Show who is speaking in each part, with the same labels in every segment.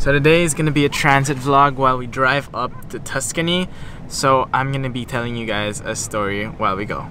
Speaker 1: So today is gonna be a transit vlog while we drive up to Tuscany. So I'm gonna be telling you guys a story while we go.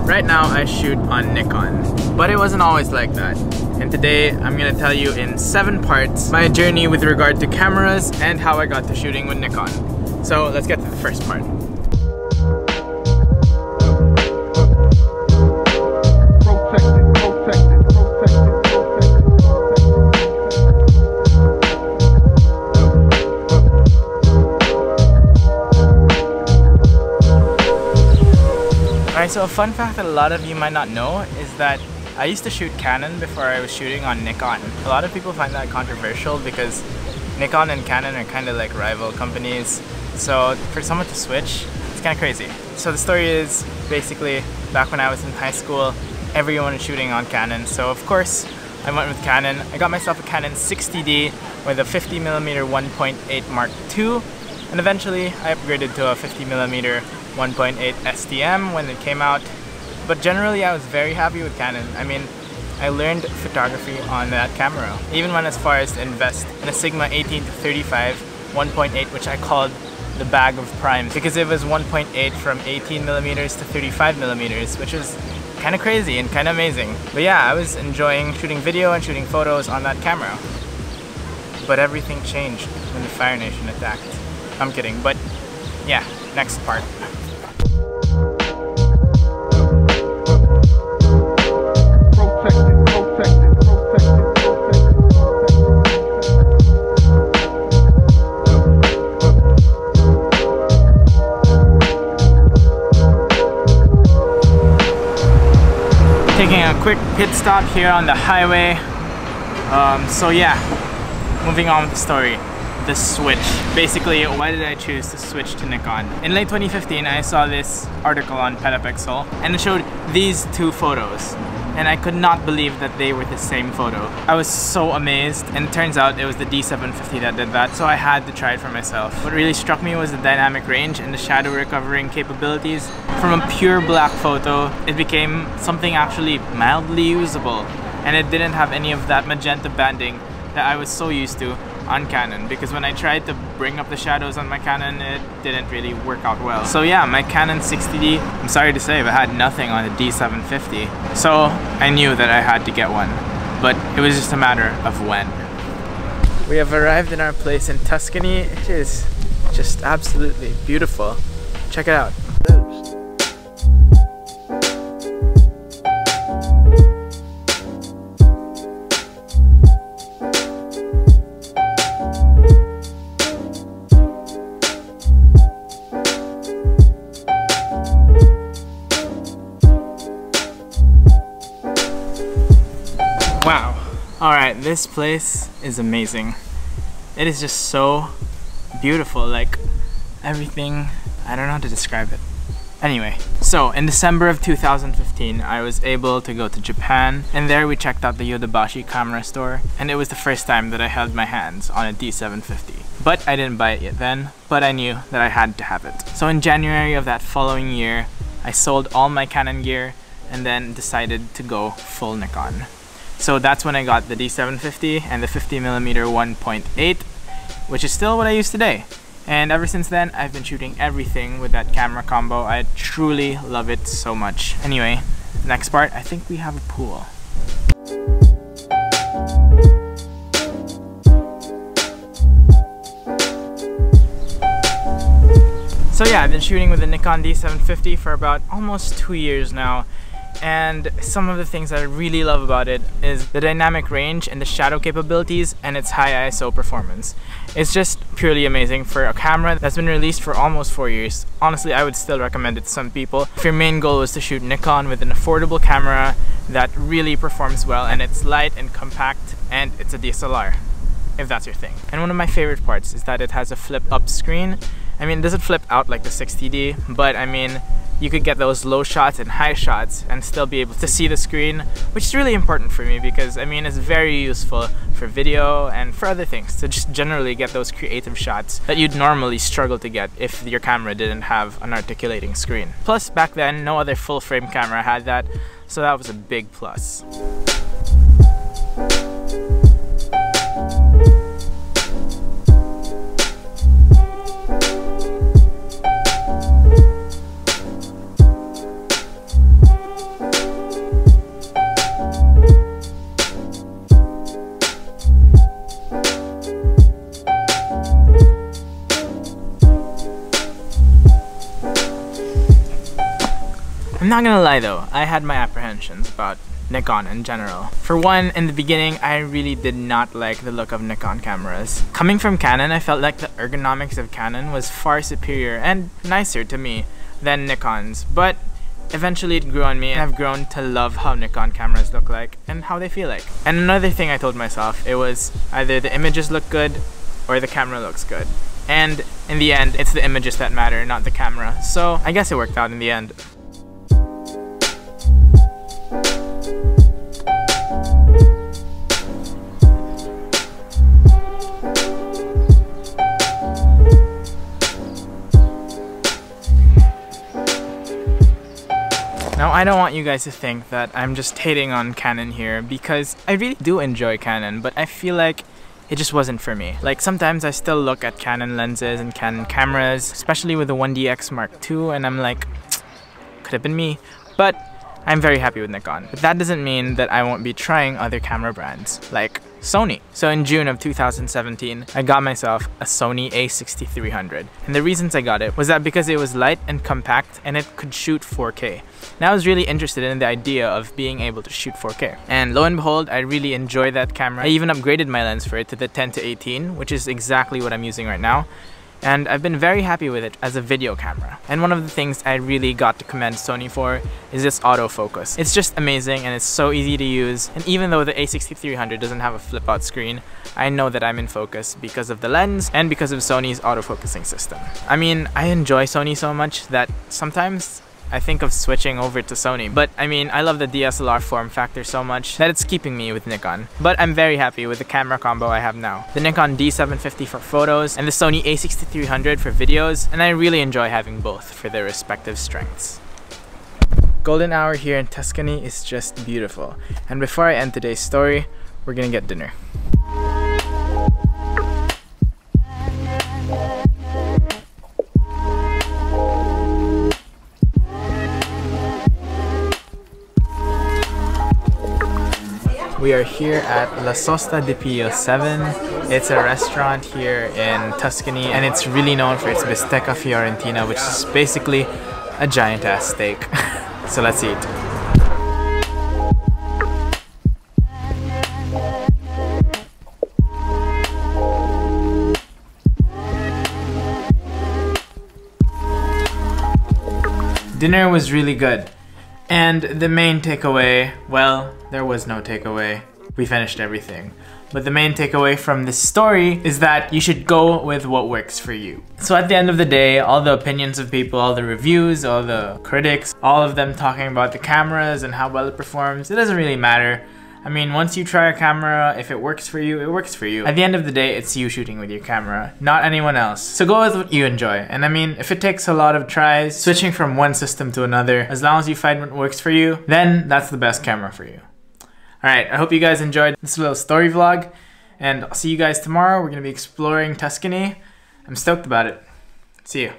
Speaker 1: Right now I shoot on Nikon, but it wasn't always like that. And today I'm gonna tell you in 7 parts my journey with regard to cameras and how I got to shooting with Nikon. So let's get to the first part. Alright, so a fun fact that a lot of you might not know is that I used to shoot Canon before I was shooting on Nikon. A lot of people find that controversial because Nikon and Canon are kind of like rival companies. So for someone to switch, it's kind of crazy. So the story is basically back when I was in high school, everyone was shooting on Canon. So of course, I went with Canon. I got myself a Canon 60D with a 50mm 1.8 Mark II. And eventually I upgraded to a 50mm 1.8 STM when it came out. But generally I was very happy with Canon. I mean, I learned photography on that camera. Even went as far as to invest in a Sigma 18-35 1.8, which I called the bag of primes because it was 1.8 from 18mm to 35mm, which was kind of crazy and kind of amazing. But yeah, I was enjoying shooting video and shooting photos on that camera. But everything changed when the Fire Nation attacked. I'm kidding, but yeah, next part. Taking a quick pit stop here on the highway. So yeah, moving on with the story. The switch. Basically, why did I choose to switch to Nikon? In late 2015, I saw this article on Petapixel and it showed these 2 photos. And I could not believe that they were the same photo. I was so amazed, and it turns out it was the D750 that did that, so I had to try it for myself. What really struck me was the dynamic range and the shadow recovering capabilities. From a pure black photo, it became something actually mildly usable, and it didn't have any of that magenta banding that I was so used to on Canon, because when I tried to bring up the shadows on my Canon, it didn't really work out well. So yeah, my Canon 60D, I'm sorry to say, but had nothing on the D750. So I knew that I had to get one, but it was just a matter of when. We have arrived in our place in Tuscany. It is just absolutely beautiful. Check it out. Wow. Alright, this place is amazing. It is just so beautiful, like everything, I don't know how to describe it. Anyway, so in December of 2015, I was able to go to Japan, and there we checked out the Yodobashi camera store, and it was the first time that I held my hands on a D750. But I didn't buy it yet then, but I knew that I had to have it. So in January of that following year, I sold all my Canon gear and then decided to go full Nikon. So that's when I got the D750 and the 50mm 1.8, which is still what I use today. And ever since then, I've been shooting everything with that camera combo. I truly love it so much. Anyway, next part, I think we have a pool. So yeah, I've been shooting with the Nikon D750 for about almost 2 years now. And some of the things that I really love about it is the dynamic range and the shadow capabilities and its high ISO performance. It's just purely amazing for a camera that's been released for almost 4 years. Honestly, I would still recommend it to some people. If your main goal is to shoot Nikon with an affordable camera that really performs well and it's light and compact and it's a DSLR, if that's your thing. And one of my favorite parts is that it has a flip up screen. I mean, it doesn't flip out like the 60D, but I mean, you could get those low shots and high shots and still be able to see the screen, which is really important for me because I mean it's very useful for video and for other things to just generally get those creative shots that you'd normally struggle to get if your camera didn't have an articulating screen. Plus back then no other full frame camera had that, so that was a big plus. I'm not gonna lie though, I had my apprehensions about Nikon in general. For one, in the beginning, I really did not like the look of Nikon cameras. Coming from Canon, I felt like the ergonomics of Canon was far superior and nicer to me than Nikon's, but eventually it grew on me and I've grown to love how Nikon cameras look like and how they feel like. And another thing I told myself, it was either the images look good or the camera looks good. And in the end, it's the images that matter, not the camera. So I guess it worked out in the end. Now I don't want you guys to think that I'm just hating on Canon here because I really do enjoy Canon, but I feel like it just wasn't for me. Like sometimes I still look at Canon lenses and Canon cameras, especially with the 1DX Mark II, and I'm like, could have been me. But I'm very happy with Nikon. But that doesn't mean that I won't be trying other camera brands like Sony. So in June of 2017, I got myself a Sony a6300. And the reasons I got it was that because it was light and compact and it could shoot 4K. And I was really interested in the idea of being able to shoot 4K. And lo and behold, I really enjoy that camera. I even upgraded my lens for it to the 10-18, which is exactly what I'm using right now. And I've been very happy with it as a video camera. And one of the things I really got to commend Sony for is this autofocus. It's just amazing and it's so easy to use. And even though the a6300 doesn't have a flip out screen, I know that I'm in focus because of the lens and because of Sony's autofocusing system. I mean, I enjoy Sony so much that sometimes I think of switching over to Sony, but I mean, I love the DSLR form factor so much that it's keeping me with Nikon. But I'm very happy with the camera combo I have now. The Nikon D750 for photos and the Sony a6300 for videos, and I really enjoy having both for their respective strengths. Golden hour here in Tuscany is just beautiful. And before I end today's story, we're gonna get dinner. We are here at La Sosta di Pio 7. It's a restaurant here in Tuscany and it's really known for its bistecca fiorentina, which is basically a giant ass steak. So let's eat. Dinner was really good. And the main takeaway, well, there was no takeaway. We finished everything. But the main takeaway from this story is that you should go with what works for you. So at the end of the day, all the opinions of people, all the reviews, all the critics, all of them talking about the cameras and how well it performs, it doesn't really matter. I mean, once you try a camera, if it works for you, it works for you. At the end of the day, it's you shooting with your camera, not anyone else. So go with what you enjoy. And I mean, if it takes a lot of tries, switching from one system to another, as long as you find what works for you, then that's the best camera for you. Alright, I hope you guys enjoyed this little story vlog, and I'll see you guys tomorrow. We're gonna be exploring Tuscany. I'm stoked about it. See you.